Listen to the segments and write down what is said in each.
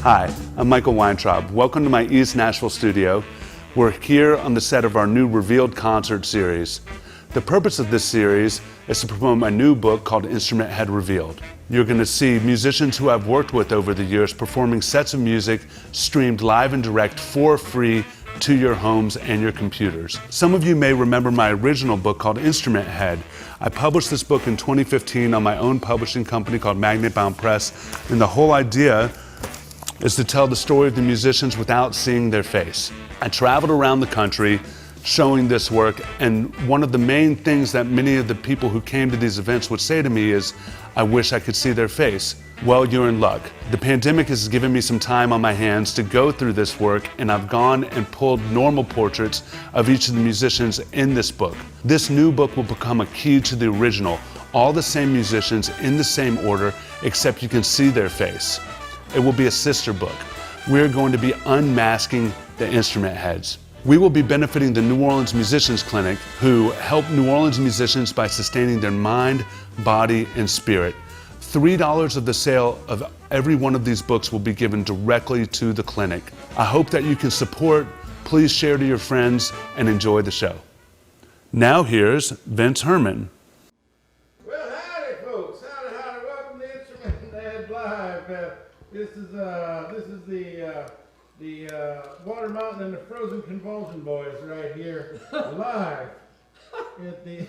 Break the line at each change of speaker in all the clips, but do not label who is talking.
Hi, I'm Michael Weintrob. Welcome to my East Nashville studio. We're here on the set of our new Revealed concert series. The purpose of this series is to promote my new book called Instrumenthead Revealed. You're going to see musicians who I've worked with over the years performing sets of music streamed live and direct for free to your homes and your computers. Some of you may remember my original book called Instrumenthead. I published this book in 2015 on my own publishing company called Magnet Bound Press, and the whole idea is to tell the story of the musicians without seeing their face. I traveled around the country showing this work, and one of the main things that many of the people who came to these events would say to me is, I wish I could see their face. Well, you're in luck. The pandemic has given me some time on my hands to go through this work, and I've gone and pulled normal portraits of each of the musicians in this book. This new book will become a key to the original, all the same musicians in the same order, except you can see their face. It will be a sister book. We're going to be unmasking the instrument heads. We will be benefiting the New Orleans Musicians Clinic, who help New Orleans musicians by sustaining their mind, body, and spirit. $3 of the sale of every one of these books will be given directly to the clinic. I hope that you can support. Please share to your friends and enjoy the show. Now here's Vince Herman.
Well, howdy, folks. Howdy, howdy. Welcome to Instrumenthead Live. This is the Water Mountain and the Frozen Convulsion Boys right here, live at the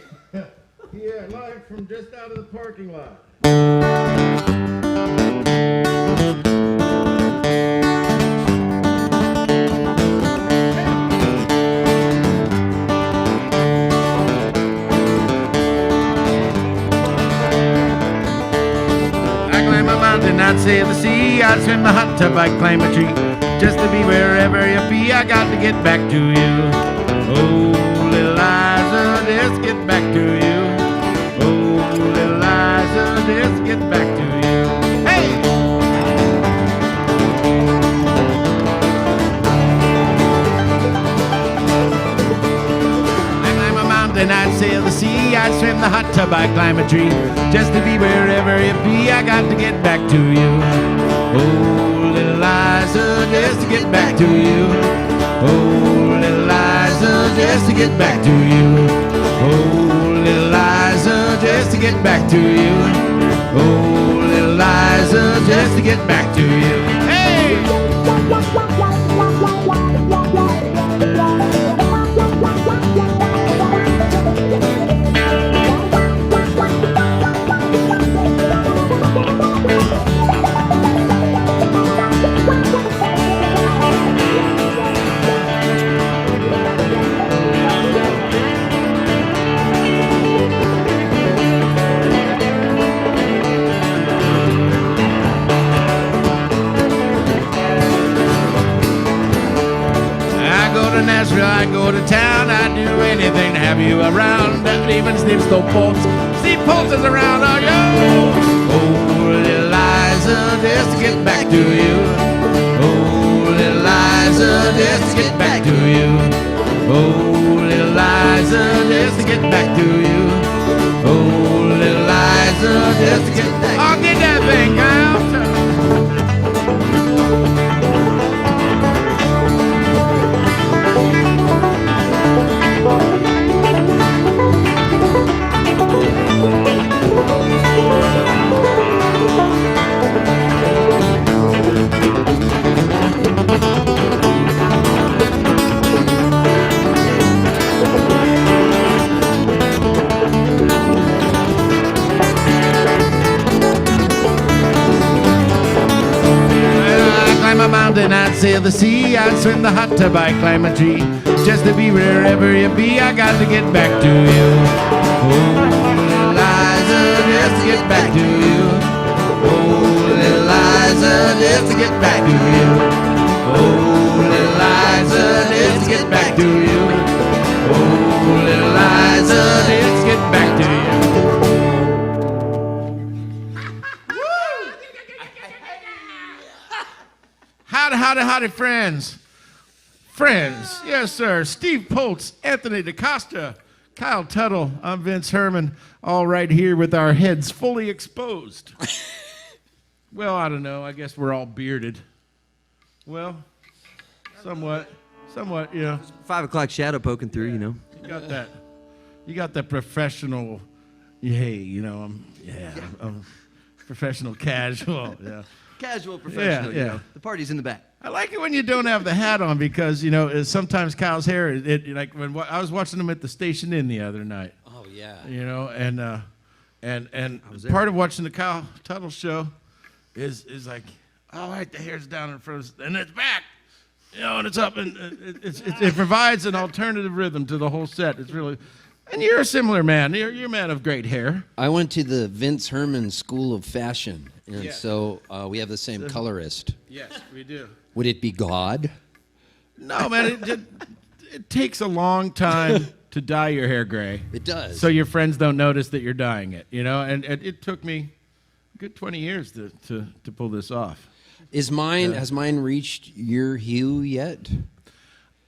here, live from just out of the parking lot. I'd sail the sea, I'd swim the hot tub, I'd climb a tree. Just to be wherever you be, I got to get back to you. Oh, little Liza, just get back to you. Oh, little Liza, just get back to you. Hey! I'd climb a mountain, I'd sail the sea, I'd swim the hot tub, I'd climb a tree. Just to be wherever you be, I got to get back to you. Oh, little Liza, just to get back to you. Oh, little Liza, just to get back to you. Oh, little Liza, just to get back to you. Oh, little Liza, just to get back to you. Hey! I go to town, I'd do anything to have you around. Even Steve Poltz. Steve Poltz is around, are you? Oh, little Liza, just to get back to you. Oh, little Liza, just to get back to you. Oh, little Liza, just to get back to you. Oh, little Liza, just to get back. Oh, get that thing, girl. I'd sail the sea, I'd swim the hot tub, I'd climb a tree. Just to be wherever you be, I got to get back to you. Oh, little Liza, just to get back to you. Oh, little Liza, just to get back to you. Oh, little Liza, just to get back to you. Oh, little Liza, just to get back to you. Howdy, friends. Friends, yes, sir. Steve Poltz, Anthony Costa, Kyle Tuttle. I'm Vince Herman, all right here with our heads fully exposed. Well, I don't know. I guess we're all bearded. Well, somewhat, you know.
5 o'clock shadow poking through, you know.
You got that professional, hey, you know, I'm professional casual, yeah.
Casual professional,
Yeah.
you know. The party's in the back.
I like it when you don't have the hat on because, you know, sometimes Kyle's hair, like when I was watching him at the Station Inn the other night.
Oh, yeah.
You know, and part of watching the Kyle Tuttle show is like, all right, the hair's down in front of us, and it's back. You know, and it's up, and it provides an alternative rhythm to the whole set. It's really, and you're a similar man. You're a man of great hair.
I went to the Vince Herman School of Fashion, and
Yeah.
so we have the same colorist.
Yes, we do.
Would it be God?
No, man, it takes a long time to dye your hair gray.
It does.
So your friends don't notice that you're dyeing it, you know? And it took me a good 20 years to pull this off.
Has mine reached your hue yet?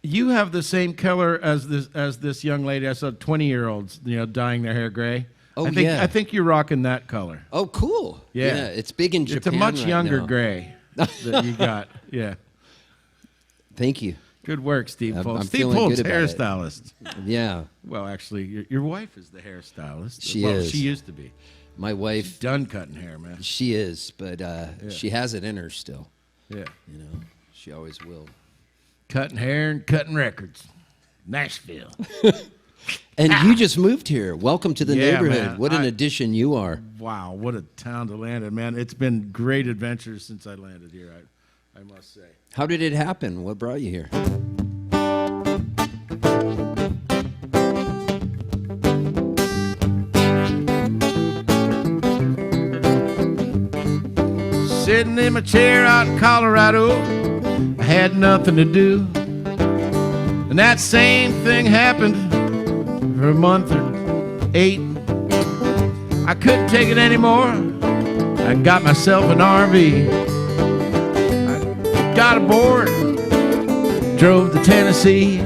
You have the same color as this young lady. I saw 20-year-olds, you know, dyeing their hair gray.
Oh,
I think you're rocking that color.
Oh, cool.
Yeah.
It's big in Japan
It's a much
right
younger
now.
gray that you got. Yeah.
Thank you.
Good work, Steve Poltz.
I'm
Steve
feeling
Poltz,
good about it.
hairstylist.
Yeah.
Well, actually, your wife is the hairstylist.
She
well,
is.
She used to be.
My wife,
Done cutting hair, man.
she is, but she has it in her still.
Yeah.
You know, she always will.
Cutting hair and cutting records. Nashville.
And you just moved here. Welcome to the
Yeah,
neighborhood.
man.
What an addition you are.
Wow, what a town to land in, man. It's been great adventures since I landed here, I must say.
How did it happen? What brought you here?
Sitting in my chair out in Colorado, I had nothing to do. And that same thing happened for a month or 8. I couldn't take it anymore. I got myself an RV. I got aboard, drove to Tennessee,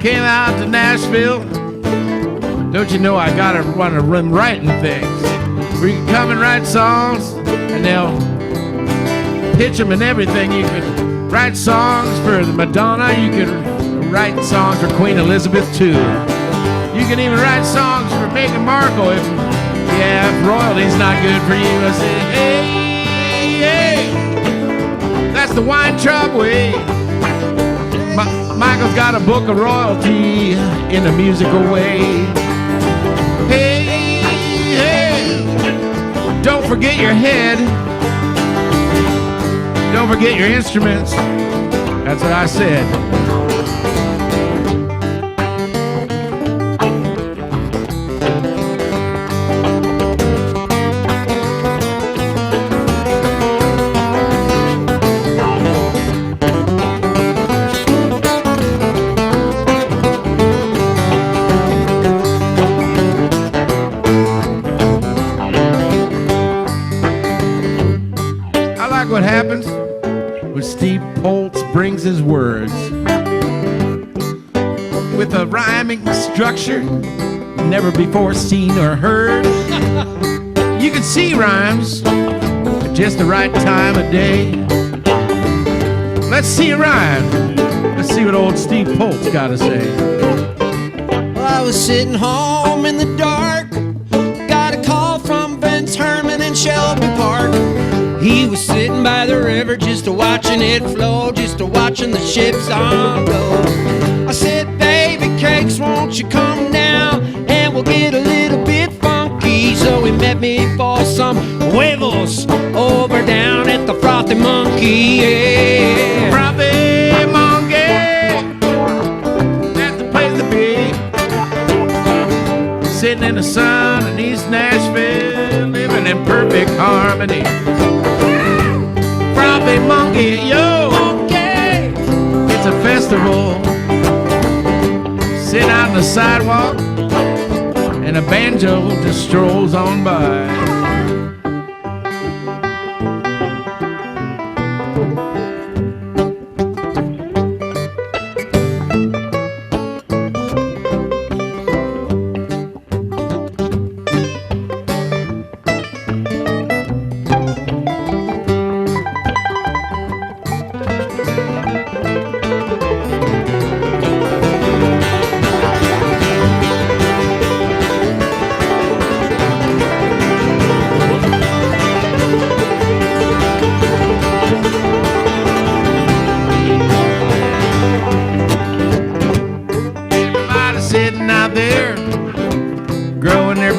came out to Nashville. Don't you know I gotta wanna run writing things where you can come and write songs and they'll pitch them and everything. You can write songs for the Madonna. You can write songs for Queen Elizabeth too. You can even write songs for Meghan Markle if royalty's not good for you. I said, hey, that's the Weintrob way. Michael's got a book of royalty in a musical way. Hey, don't forget your head. Don't forget your instruments. That's what I said. What happens when Steve Poltz brings his words with a rhyming structure never before seen or heard. You can see rhymes at just the right time of day. Let's see a rhyme. Let's see what old Steve Poltz got to say.
Well, I was sitting home in the dark, got a call from Vince Herman in Shelby Park. He was sitting by the river just a-watching it flow, just a-watching the ships on go. I said, baby cakes, won't you come down and we'll get a little bit funky. So he met me for some huevos over down at the Frothy Monkey. Yeah.
Frothy Monkey, that's the place to be. Sitting in the sun in East Nashville, living in perfect harmony. Frothy Monkey, yo, okay. It's a festival. Sit out on the sidewalk and a banjo just strolls on by.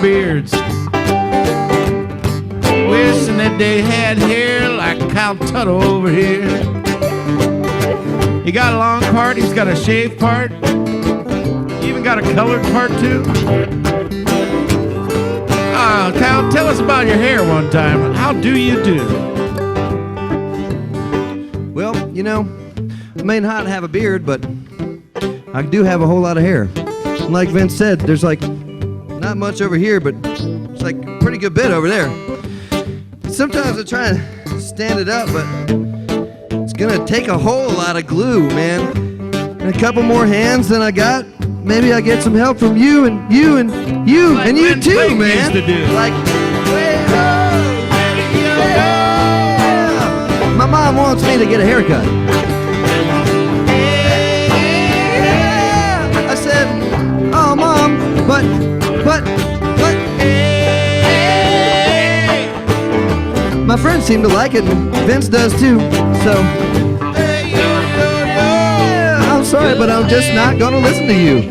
beards, wishing that they had hair like Kyle Tuttle over here. He got a long part, he's got a shaved part, even got a colored part too. Kyle, tell us about your hair one time. How do you do?
Well, you know, I may not have a beard, but I do have a whole lot of hair. Like Vince said, there's like not much over here, but it's like a pretty good bit over there. Sometimes I try and stand it up, but it's gonna take a whole lot of glue, man. And a couple more hands than I got. Maybe I get some help from you and you and you
Like
and you
Vince
too,
Blake
man.
used to do.
Like, yeah. My mom wants me to get a haircut. I said, oh, Mom, but, my friends seem to like it, and Vince does too, so, I'm sorry, but I'm just not gonna listen to you.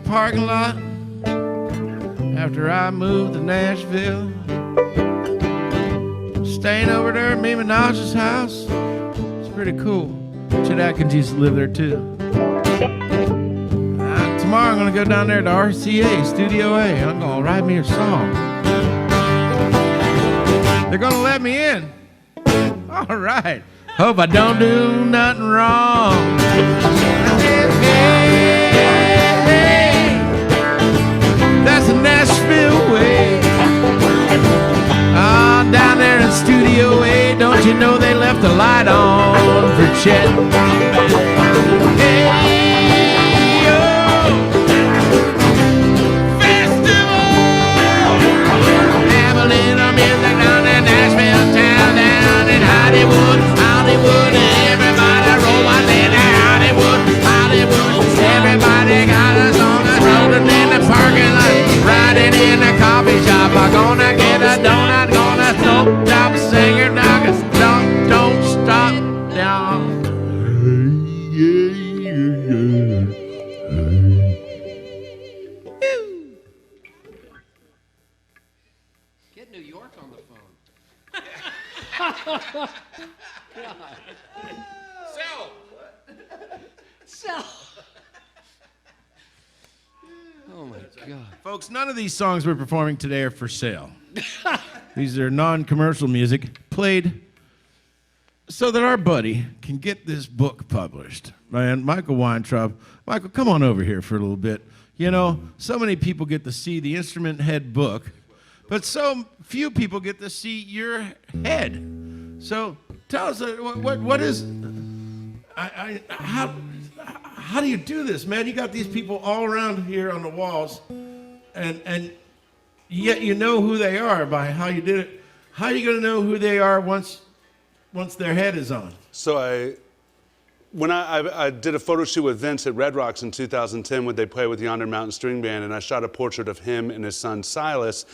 Parking lot after I moved to Nashville. Staying over there at me Minaj's house. It's pretty cool. Chet Atkins used to live there too. Tomorrow I'm gonna go down there to RCA, Studio A, and I'm gonna write me a song. They're gonna let me in. All right. Hope I don't do nothing wrong. That's the Nashville way. Ah, down there in Studio A, don't you know they left the light on for Chet? Hey, yo, festival, having a little music down in Nashville town, down in Hollywood, everybody roll out in Hollywood, everybody got a song rolling in the parking lot. Riding in a coffee shop, I'm gonna get a donut, gonna stop singer, don't stop down.
Get New York on the phone.
Sell.
Oh my God.
Folks, none of these songs we're performing today are for sale. These are non-commercial music played so that our buddy can get this book published. Man, Michael Weintrob. Michael, come on over here for a little bit. You know, so many people get to see the Instrumenthead book, but so few people get to see your head. So tell us, what is, how do you do this, man? You got these people all around here on the walls, and yet you know who they are by how you did it. How are you going to know who they are once their head is on?
So when I did a photo shoot with Vince at Red Rocks in 2010 when they played with Yonder Mountain String Band, and I shot a portrait of him and his son Silas,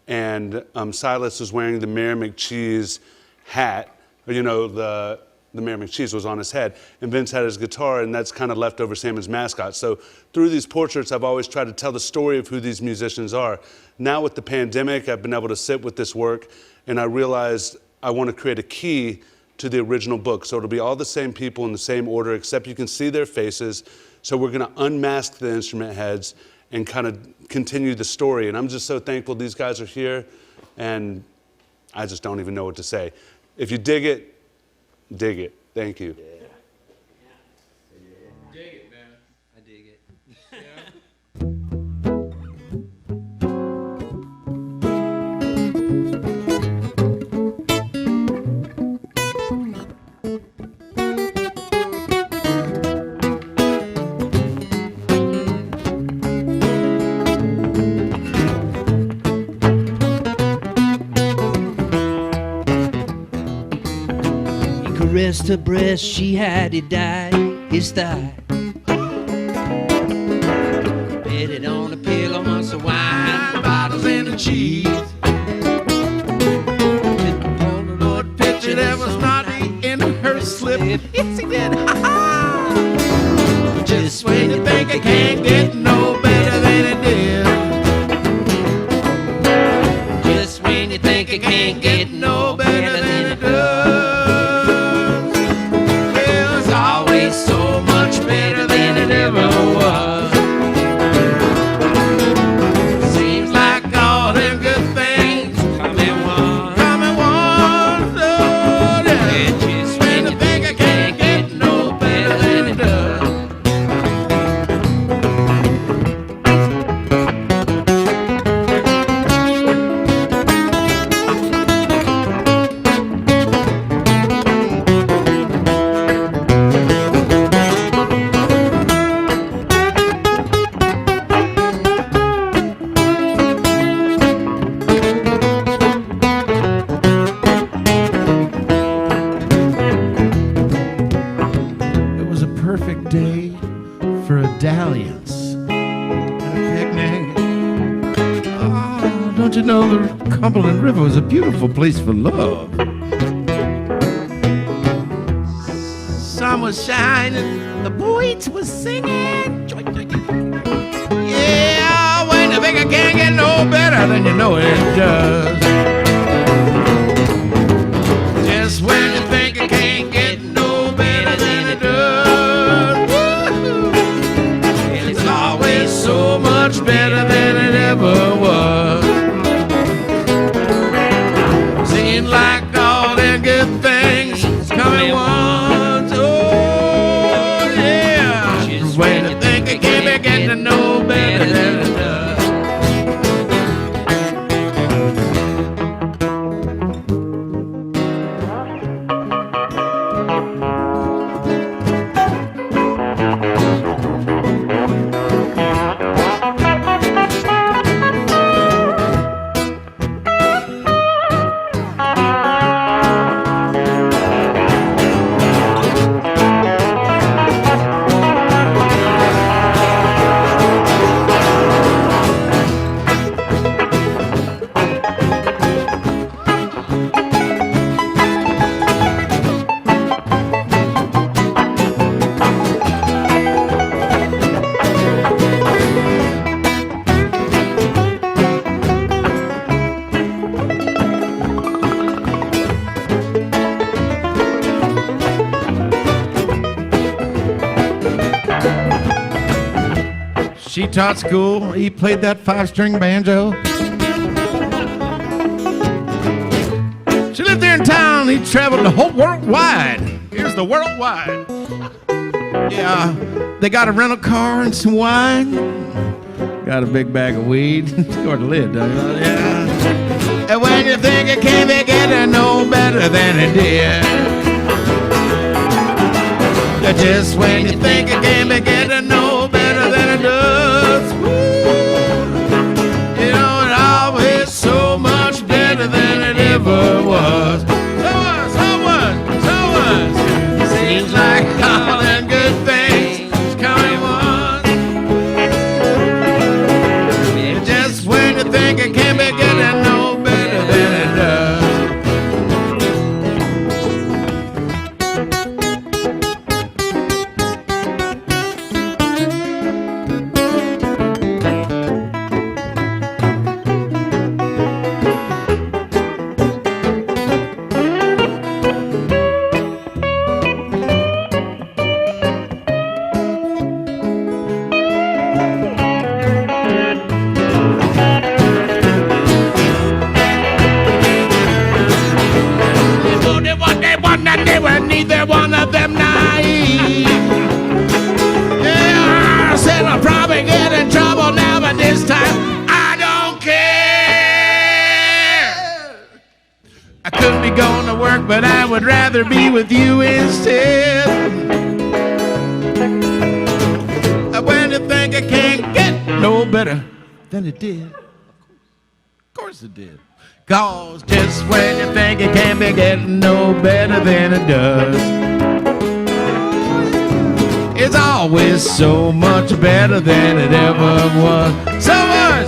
and Silas was wearing the Mayor McCheese hat, or, you know, the Mayor McCheese was on his head, and Vince had his guitar, and that's kind of leftover Salmon's mascot. So through these portraits, I've always tried to tell the story of who these musicians are. Now with the pandemic, I've been able to sit with this work, and I realized I want to create a key to the original book. So it'll be all the same people in the same order, except you can see their faces. So we're going to unmask the instrument heads and kind of continue the story. And I'm just so thankful these guys are here, and I just don't even know what to say. If you dig it, dig it. Thank you.
Dig it, man. I dig it.
Caressed her breast, she had it dyed, his thigh. Bedded on a pillow, months of wine, bottles and the cheese. Took a Polaroid picture
That was naughty in her slip. Yes, he did.
Just when you think it can't get no better than it did. Just when you think it can't get no better than it does. So much better than it ever was. Seems like all them good things come at once. Oh, yeah. And just when you think I can't get no better than it does.
Day for a dalliance and a picnic. Oh, don't you know the Cumberland River was a beautiful place for love? Sun was shining, the birds was singing. Yeah, when you think I can't get no better than you know it does. Just when you think I can't get no better than it does. So much better than it ever was. Seems like all them good things come at once. Oh, yeah. Just when you think it can't be getting to know better than it does. She taught school. He played that 5-string banjo. She lived there in town Well, he traveled the whole worldwide. Here's the worldwide. Yeah, they got a rental car and some wine. Got a big bag of weed. Toward the lid, don't you? Yeah. And when you think it can't be getting no better than it did. Just when you think it can't be getting no better than it does. Woo. You know, it always so much better than it ever was. So was. Seems like all them good things coming once. Just when you think it can't be getting no better than it does. Neither one of them naive. Yeah, I said I'll probably get in trouble now, but this time I don't care. I could be going to work, but I would rather be with you instead. When you think it can't get no better than it did. Of course it did. Cause just when you think it can't be getting no better than it does, it's always so much better than it ever was. So much.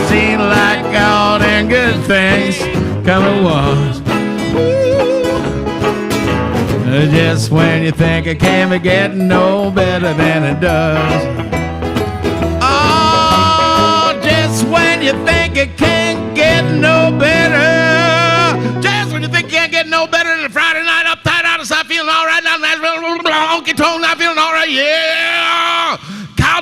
Seems like all them good things come at once. Just when you think it can't be getting no better than it does. When you think it can't get no better, just when you think you can't get no better than a Friday night uptight out of sight, feeling all right down Nashville, honky tonk, not feeling all right, yeah.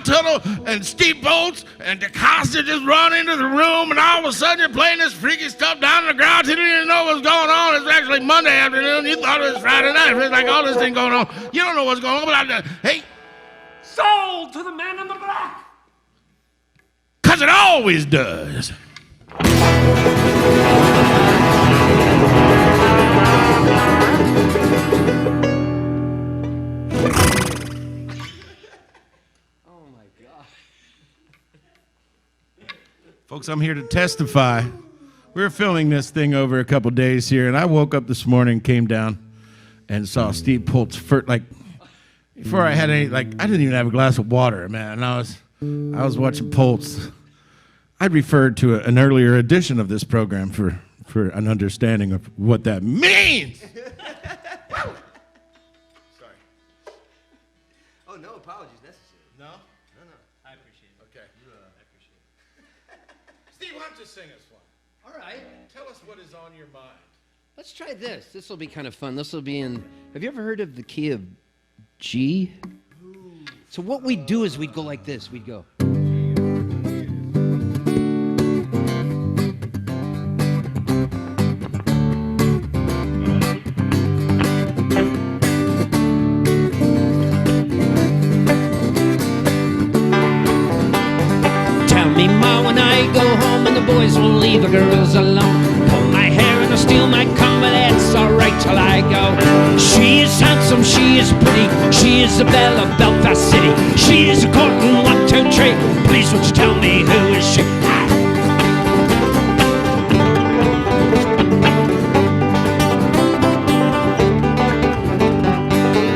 Tuttle and Steve Poltz and Costa just run into the room, and all of a sudden you're playing this freaky stuff down in the ground. You didn't even know what's going on. It's actually Monday afternoon. You thought it was Friday night. It's like all this thing going on. You don't know what's going on, but hey,
Sold to the man in the black.
because it always does. Folks, I'm here to testify. We were filming this thing over a couple days here, and I woke up this morning, came down, and saw Steve Poltz before I had any, I didn't even have a glass of water, man. And I was watching Poltz. I'd referred to an earlier edition of this program for an understanding of what that means.
Sorry. Oh, no apologies necessary.
No?
No.
I appreciate it.
Okay.
I appreciate it.
Steve, why don't you sing us one?
All right.
Tell us what is on your mind.
Let's try this. This will be kind of fun. This will be in, have you ever heard of the key of G? So what we'd do is we'd go like this. We'd go. Tell me, Ma, when I go home and the boys won't leave the girls alone. Pull my hair and I'll steal my comb, but that's alright till I go. She is handsome, she is pretty, she is the belle of Belfast City. She is a courtin' 1, 2, 3. Please won't you tell me who is she?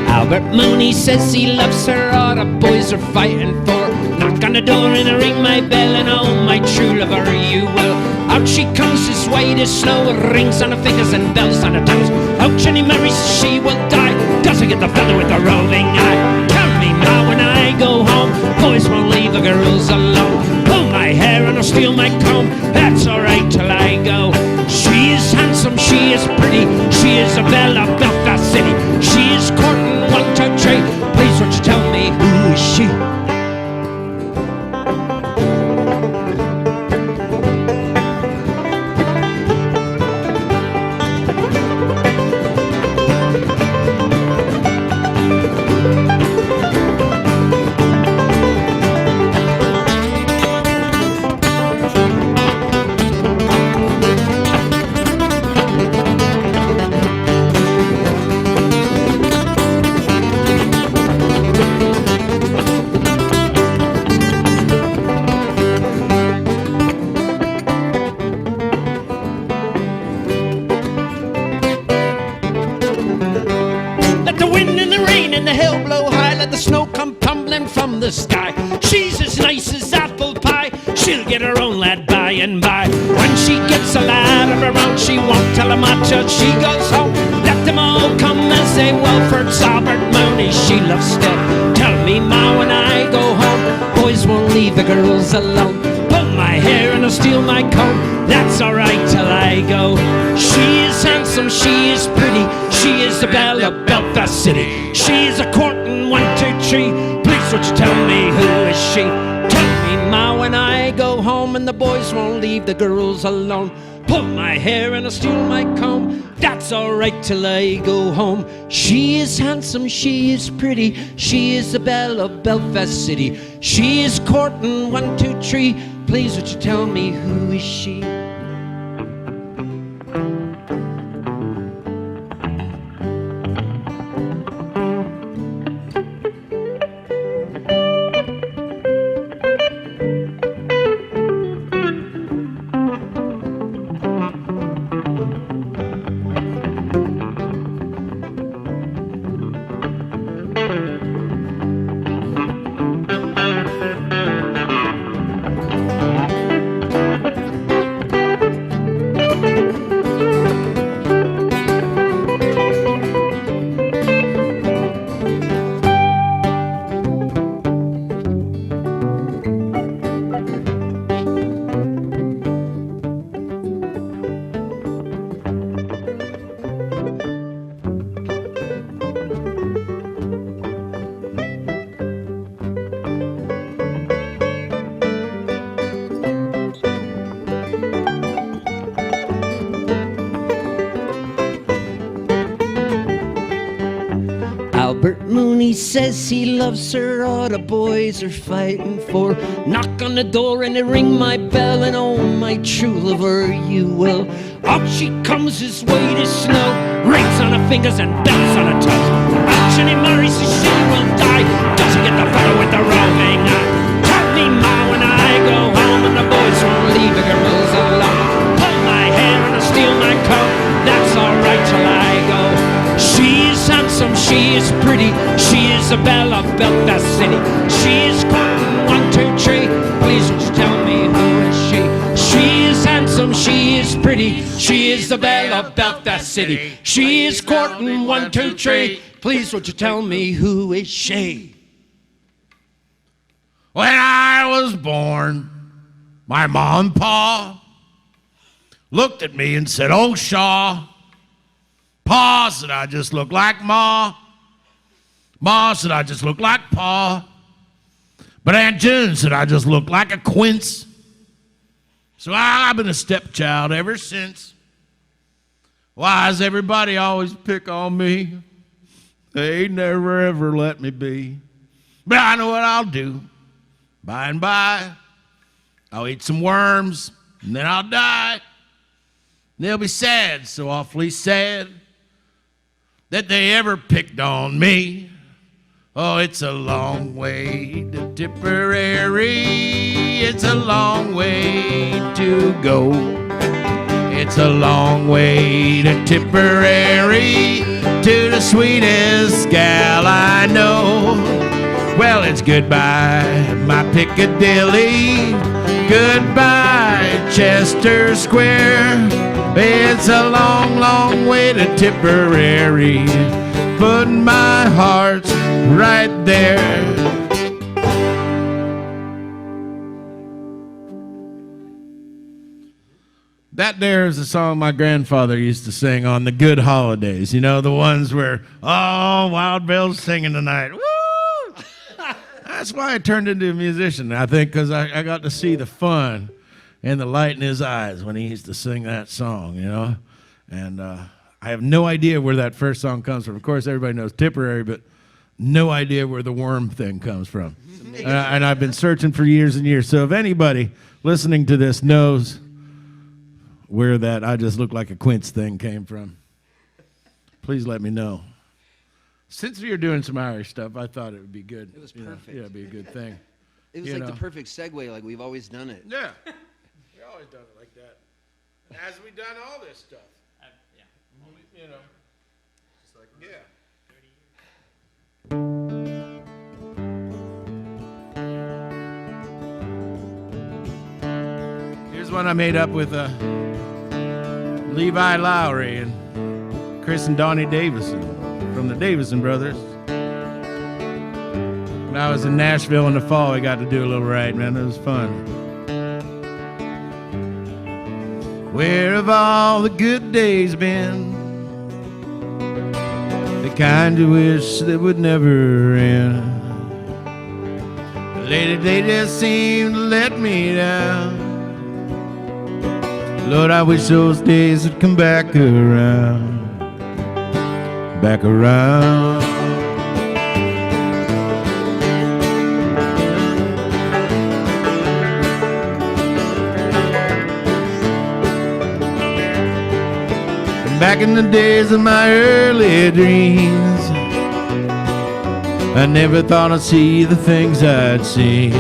Albert Mooney says he loves her, all the boys are fighting for. Knock on the door and I ring my bell, and oh, my true lover, you will. Out she comes, this white is slow, rings on her fingers and bells on her tongues. Out Jenny marries, she will die. Doesn't get the fella with the roving eye. Tell me, Ma, when I go home, boys won't leave the girls alone. Pull my hair and I'll steal my comb, that's alright till I go. She is handsome, she is pretty, she is a belle of Belfast City. She is courting 1, 2, 3. Please won't you tell me who is she? from the sky. She's as nice as apple pie. She'll get her own lad by and by. When she gets a lad of her own, she won't tell him much till she goes home. Let them all come as they will for Albert Mooney she loves still. Tell me, Ma, when I go home, boys won't leave the girls alone. Pull my hair and I'll steal my comb. That's alright till I go. She is handsome, she is pretty. She is the belle of Belfast City. She is a courtin' 1, 2, 3. Please won't you tell me who is she? Tell me, Ma, when I go home and the boys won't leave the girls alone. Pull my hair and I'll steal my comb. That's alright till I go home. She is handsome, she is pretty. She is the belle of Belfast City. She is courtin' 1, 2, 3. Please would you tell me who is she? He says he loves her, all the boys are fighting for. Knock on the door and they ring my bell, and oh, my true lover, you will. Out she comes as white as snow, rings on her fingers and bells on her toes. Out she marries, so she will die. Doesn't get the fellow with the roving eye. Tell me, Ma, when I go home and the boys won't leave the girls alone. Pull my hair and I'll steal my coat. That's alright till I go. She is handsome, she is pretty. She is the belle of Belfast City. She is courtin' 1, 2, 3. Please won't you tell me who is she? She is handsome, she is pretty. She is the belle of Belfast City. She is courtin' 1, 2, 3. Please won't you tell me who is she?
When I was born, my mom and pa looked at me and said, "Oh, Shaw." Pa said I just look like Ma. Ma said I just look like Pa. But Aunt June said I just look like a quince. So I've been a stepchild ever since. Why does everybody always pick on me? They never ever let me be. But I know what I'll do. By and by, I'll eat some worms, and then I'll die. And they'll be sad, so awfully sad, that they ever picked on me. Oh, it's a long way to Tipperary. It's a long way to go. It's a long way to Tipperary, to the sweetest gal I know. Well, it's goodbye, my Piccadilly. Goodbye, Chester Square. It's a long, long way to Tipperary. Put my heart right there. That there is a song my grandfather used to sing on the good holidays. You know, the ones where, oh, Wild Bill's singing tonight. Woo! That's why I turned into a musician, I think, because I got to see the fun and the light in his eyes when he used to sing that song, you know. And I have no idea where that first song comes from. Of course, everybody knows Tipperary, but no idea where the worm thing comes from. And I've been searching for years and years. So if anybody listening to this knows where that I just look like a quince thing came from, please let me know. Since we were doing some Irish stuff, I thought it would be good.
It was perfect.
Yeah, it'd be a good thing.
It was like the perfect segue, like we've always done it.
Yeah. We always done it like that. As we done all this stuff.
Yeah.
You know. Just like, yeah.
30 years.
one I made up with Levi Lowry and Chris and Donnie Davison from the Davison Brothers. When I was in Nashville in the fall, we got to do a little ride, man. It was fun. Where have all the good days been? The kind you wish that would never end. Lately they just seem to let me down. Lord, I wish those days would come back around. Back around. Back in the days of my early dreams, I never thought I'd see the things I'd see.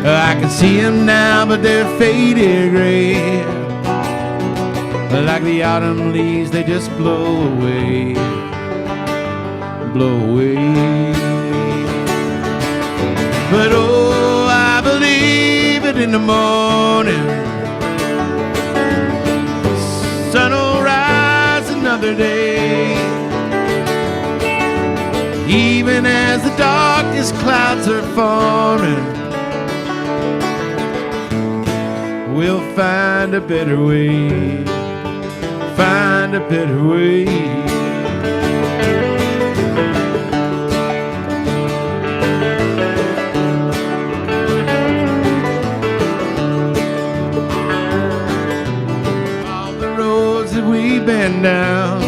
I can see them now, but they're faded gray. Like the autumn leaves, they just blow away. Blow away. But oh, I believe it in the morning. Sun will rise another day. Even as the darkest clouds are forming, we'll find a better way. Find a better way. We've been down,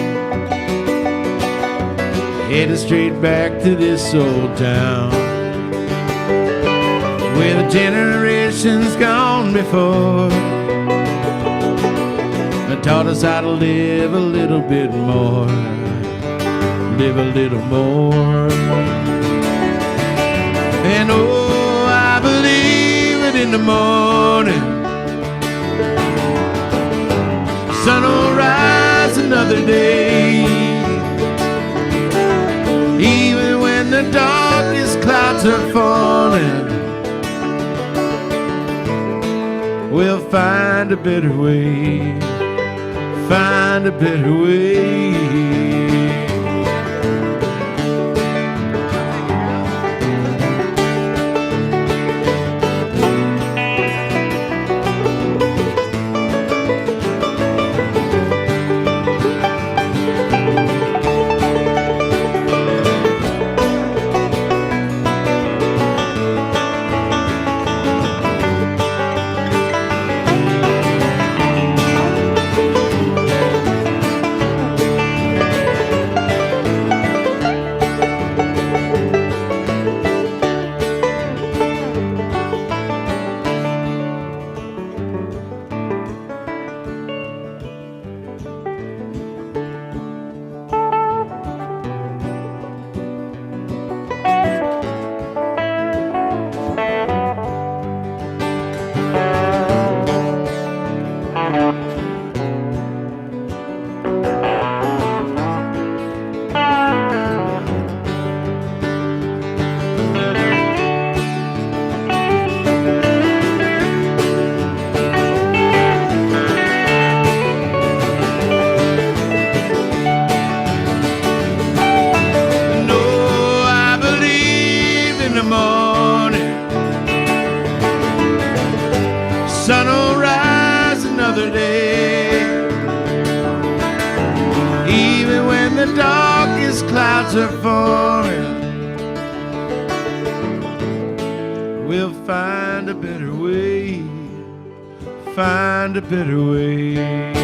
headed straight back to this old town, where the generations gone before taught us how to live a little bit more, live a little more. And oh, I believe it in the morning. Sun will rise another day. Even when the darkest clouds are falling, we'll find a better way. Find a better way. A better way.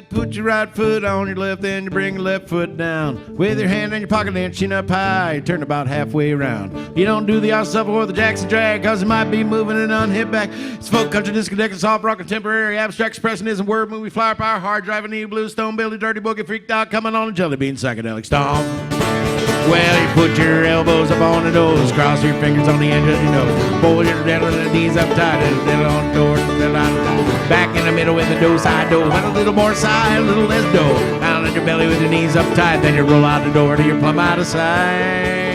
Put your right foot on your left, then you bring your left foot down. With your hand in your pocket and chin up high, you turn about halfway around. You don't do the outshuffle or the Jackson drag, cause it might be moving an unhit back. It's folk, country, discotheque, soft rock, contemporary, abstract expressionism, word movie, flower power, hard driving, need blue, stone, belly, dirty boogie, freaked out, coming on a jelly bean, psychedelic stomp. Well, you put your elbows up on the nose, cross your fingers on the edge of your nose. Pull your knees up tight, diddle on the door, back in the middle with the do side do. A little more side, a little less do. Down on your belly with your knees up tight, then you roll out the door till you're plumb out of sight.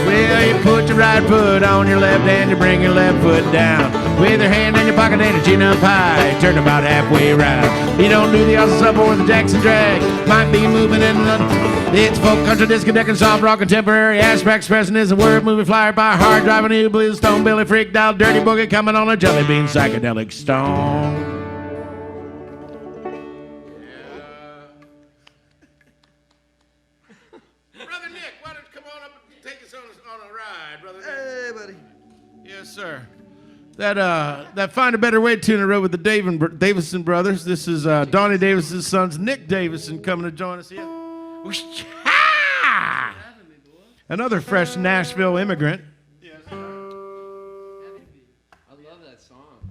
Well, you put your right foot on your left and you bring your left foot down. With your hand in your pocket and your chin up high, turn about halfway around. You don't do the awesome sub or the Jackson drag. Might be moving in the... It's folk, country, disco, deck, and soft rock, contemporary aspects. Expressing is a word moving flyer by hard driving, new blues, stone, Billy, freak, dial, dirty boogie, coming on a jelly bean, psychedelic stone. Brother Nick, why don't you come on up and take us on a ride, brother Nick?
Hey, buddy.
Yes, sir. That Find a Better Way tune I wrote with the Davison brothers. This is Donnie Davison's sons, Nick Davison, coming to join us here. Another fresh Nashville immigrant.
I love that song.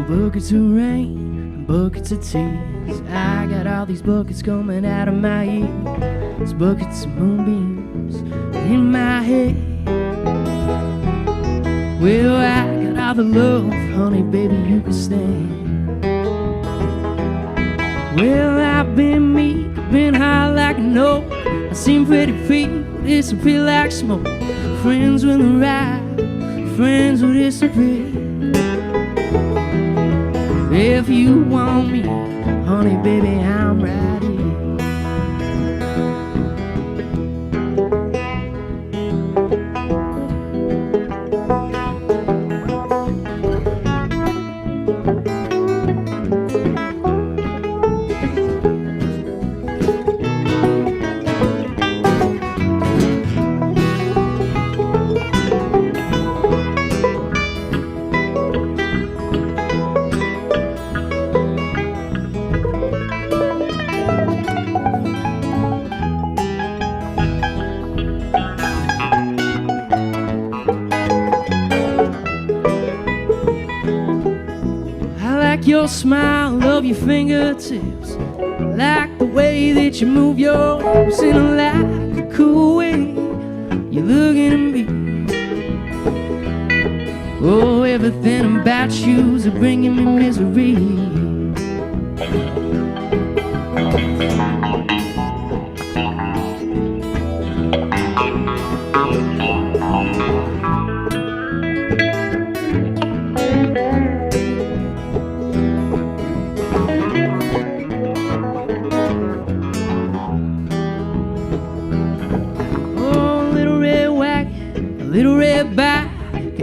Buckets of rain and buckets of tears. I got all these buckets coming out of my ears. Buckets of moonbeams in my head. Well, I got all the love, honey, baby, you can stand. Well, I've been meek, been high like an oak. I seem pretty feeble, disappear like smoke. Friends will arrive, friends will disappear. If you want me, honey, baby, I'm right here. Your smile, love your fingertips. Like the way that you move your hips in a like a cool way. You're looking at me. Oh, everything about you's bringing me misery.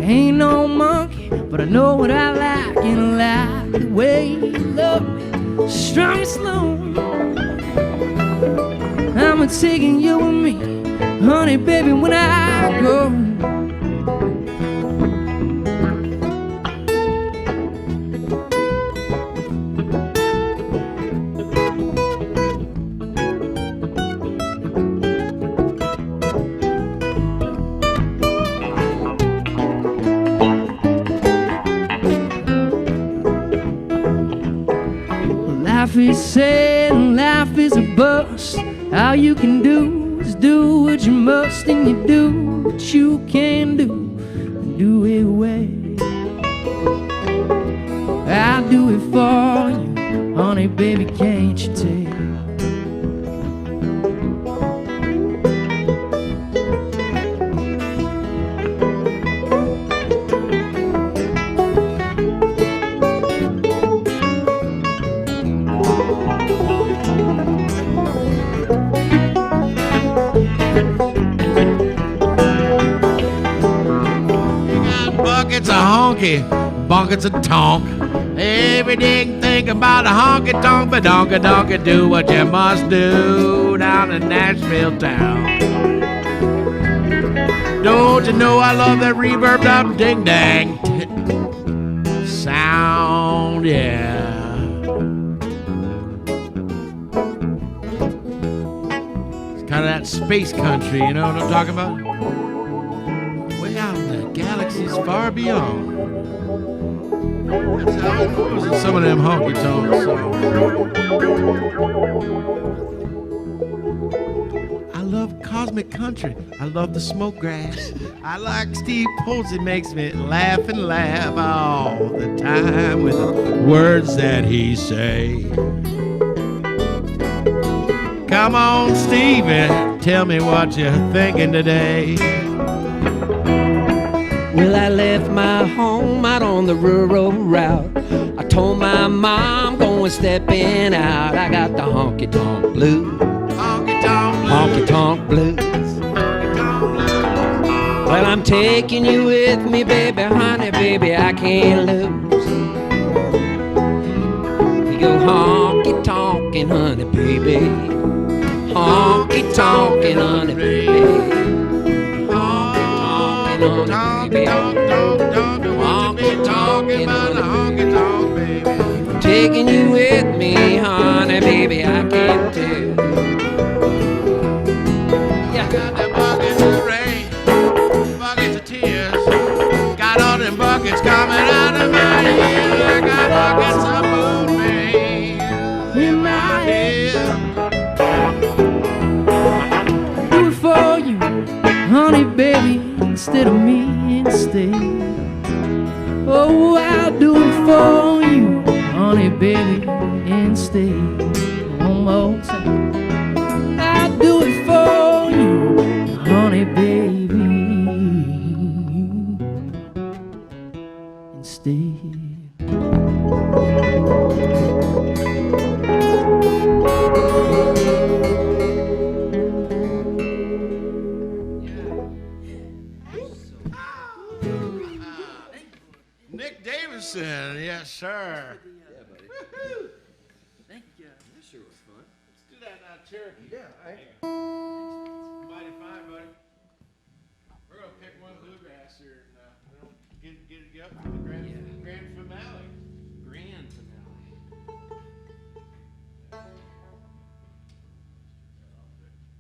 Ain't no monkey, but I know what I like, and I like the way you love me, strong and slow. I'm taking you with me, honey, baby, when I go. Life is sad and life is a bust. All you can do is do what you must, and you do what you can do, and do it well. I'll do it for you, honey, baby, can't you tell?
honky, buckets of tonk. Every day think about a honky tonk, but donka donka do what you must do down in Nashville town. Don't you know I love that reverb up ding dang sound, yeah. It's kind of that space country, you know what I'm talking about? Way out in the galaxies far beyond. That's how it was in some of them honky tonks. I love cosmic country. I love the smoke grass. I like Steve Poltz. It makes me laugh and laugh all the time with the words that he say. Come on, Stevie, tell me what you're thinking today.
Well, I left my home out on the rural route. I told my mom, going stepping out. I got the honky-tonk blues. Honky-tonk blues. Well, I'm taking you with me, baby, honey, baby, I can't lose. We go honky-tonkin', honey, baby. Honky-tonkin', honey, baby.
Honky-tonk, baby.
Taking you with me, honey, baby, I can't tell.
Got them buckets of rain, buckets of tears. Got all them buckets coming out of my ears. I got buckets of moonbeams in my head.
Do it for you, honey, baby, instead of me instead. Oh, I'll do it for you, honey, baby, instead. One more time. I'll do it for you, honey, baby, instead.
Nick Davison, yes, sir.
Yeah, buddy.
Woo-hoo.
Thank you.
That sure was fun.
Let's do that now, Cherokee.
Yeah, all right.
Mighty fine, buddy. We're gonna pick one bluegrass here and we'll get you up for the grand finale.
Grand finale.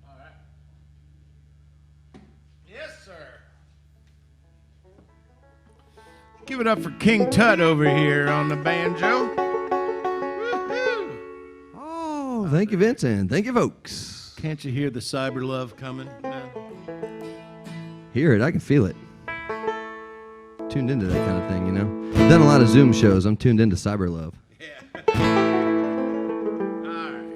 All right. Yes, sir. Give it up for King Tut over here on the banjo. Woo-hoo.
Oh, thank you, Vincent. Thank you, folks.
Can't you hear the cyber love coming?
Hear it. I can feel it. Tuned into that kind of thing, you know. I've done a lot of Zoom shows. I'm tuned into cyber love.
Yeah. All right.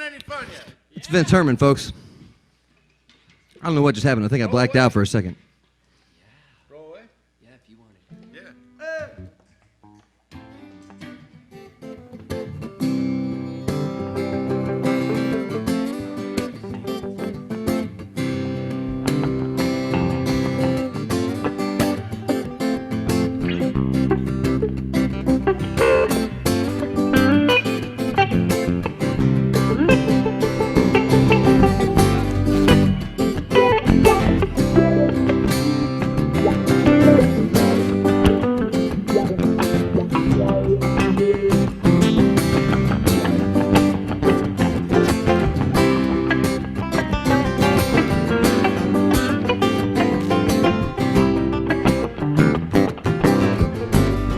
any fun yet?
It's Vince Herman, folks. I don't know what just happened. I think I blacked out for a second.
Roll away?
Yeah, if you want it.
Yeah.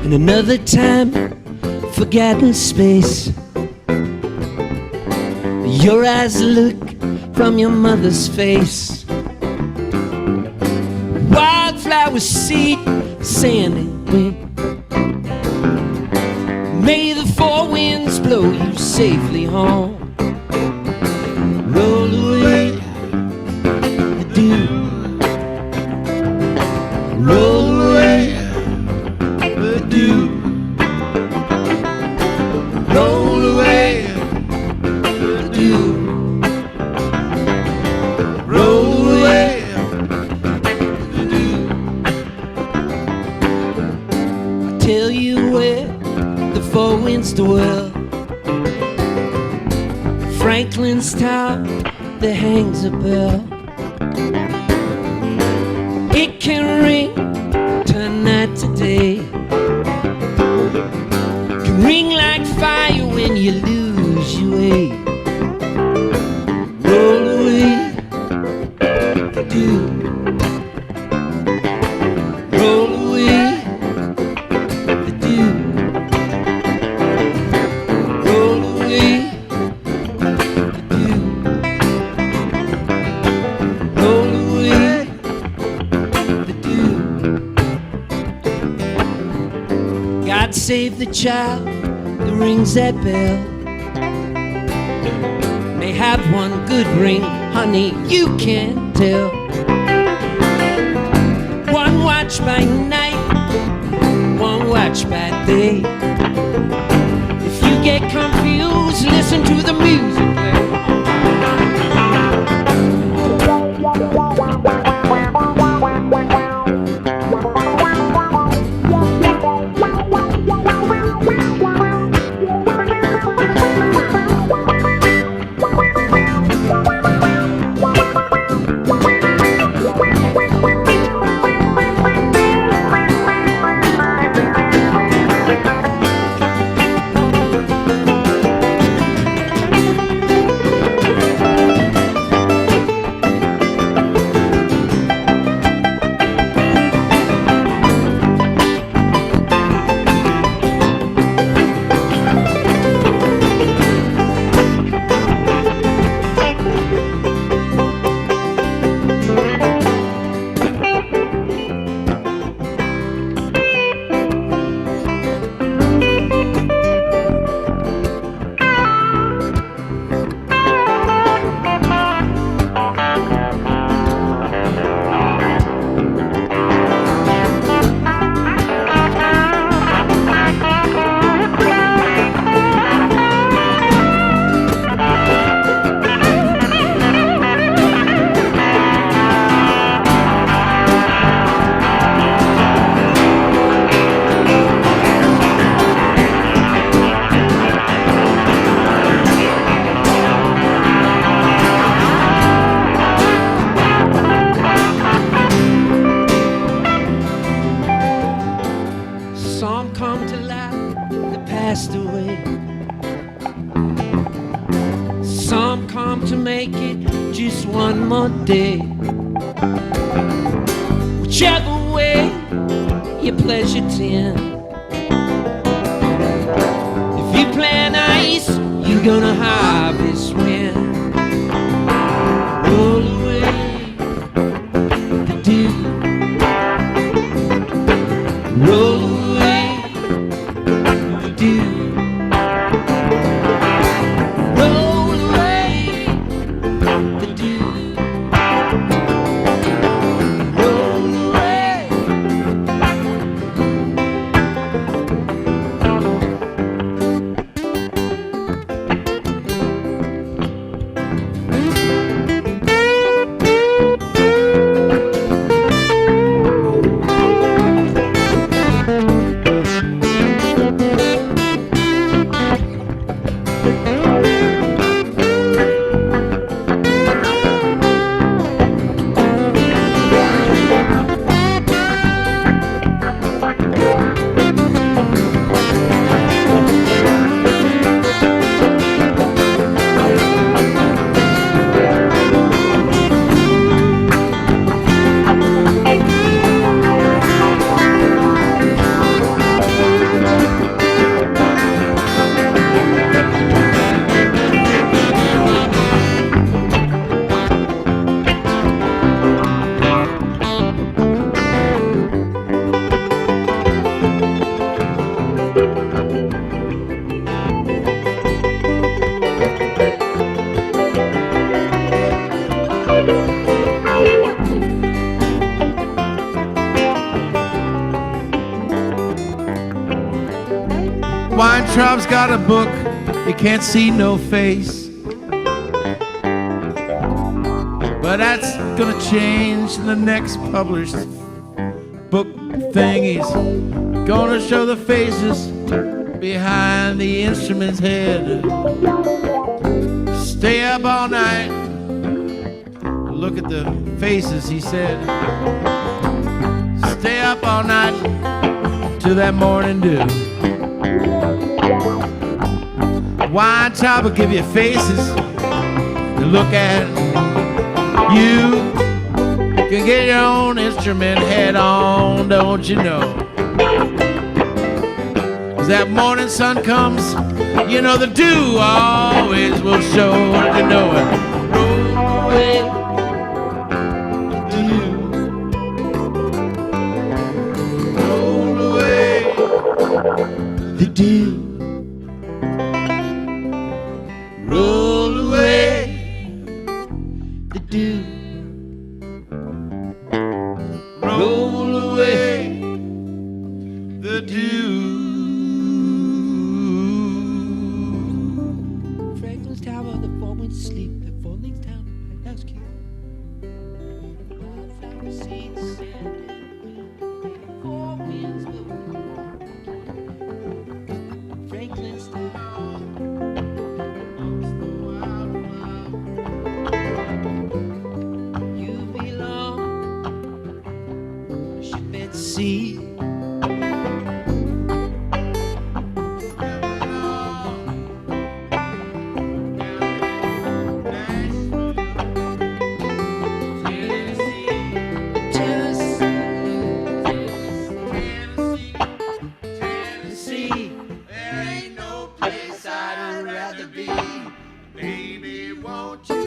In another time, forgotten space, your eyes look from your mother's face. Wildflower seed, sandy wind. May the four winds blow you safely home. Roll away the dew. Roll away the dew. Roll away the dew. Roll away the dew. I tell you where the four winds dwell. Franklin's tower, there hangs a bell. It can ring tonight today. Can ring like fire when you lose your way. Roll away the dew. Roll away the dew. Roll away the dew. Roll away the dew. God save the child that rings that bell. May have one good ring, honey, you can't tell. One watch by night, one watch by day. If you get confused, listen to the music play. Some come to life that passed away. Some come to make it just one more day. Whichever way your pleasure tends. If you plant ice, you're gonna harvest wind. Roll away the dew. Roll away the dew. Roll away
Weintrob's got a book, you can't see no face. But that's gonna change in the next published book thing. He's gonna show the faces behind the instrument's head. Stay up all night, look at the faces, he said. Stay up all night till that morning dew. Weintrob will give you faces to look at. You can get your own instrument head on, don't you know? As that morning sun comes, you know the dew always will show, you know it. Roll away the dew. Roll away the dew. Roll away the dew. Roll away the dew.
Franklin's Tower, the four winds sleep, the four links down, my house key. Flower seeds, four winds blow. Franklin's Tower. You belong, ship at sea. Tennessee, there ain't no place I'd rather be. Baby, won't you